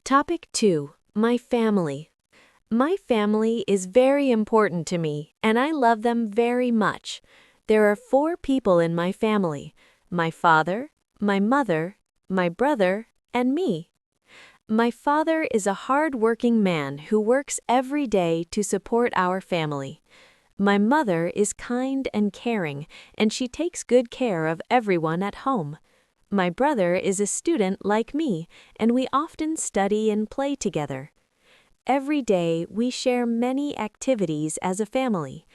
Topic 2. My family. My family is very important to me, and I love them very much. There are 4 people in my family: my father, my mother, my brother, and me. My father is a hard-working man who works every day to support our family. My mother is kind and caring, and she takes good care of everyone at home. My brother is a student like me, and we often study and play together. Every day, we share many activities as a family.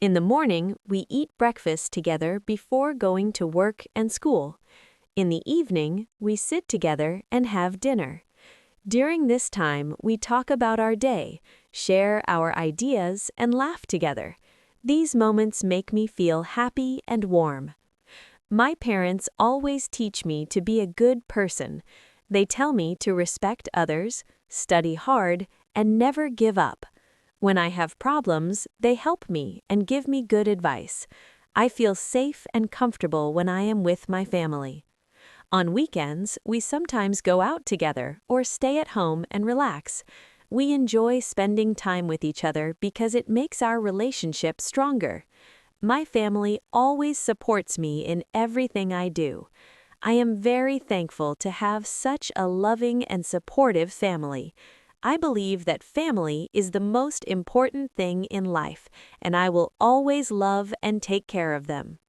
In the morning, we eat breakfast together before going to work and school. In the evening, we sit together and have dinner. During this time, we talk about our day, share our ideas, and laugh together. These moments make me feel happy and warm. My parents always teach me to be a good person. They tell me to respect others, study hard, and never give up. When I have problems, they help me and give me good advice. I feel safe and comfortable when I am with my family. On weekends, we sometimes go out together or stay at home and relax. We enjoy spending time with each other because it makes our relationship stronger. My family always supports me in everything I do. I am very thankful to have such a loving and supportive family. I believe that family is the most important thing in life, and I will always love and take care of them.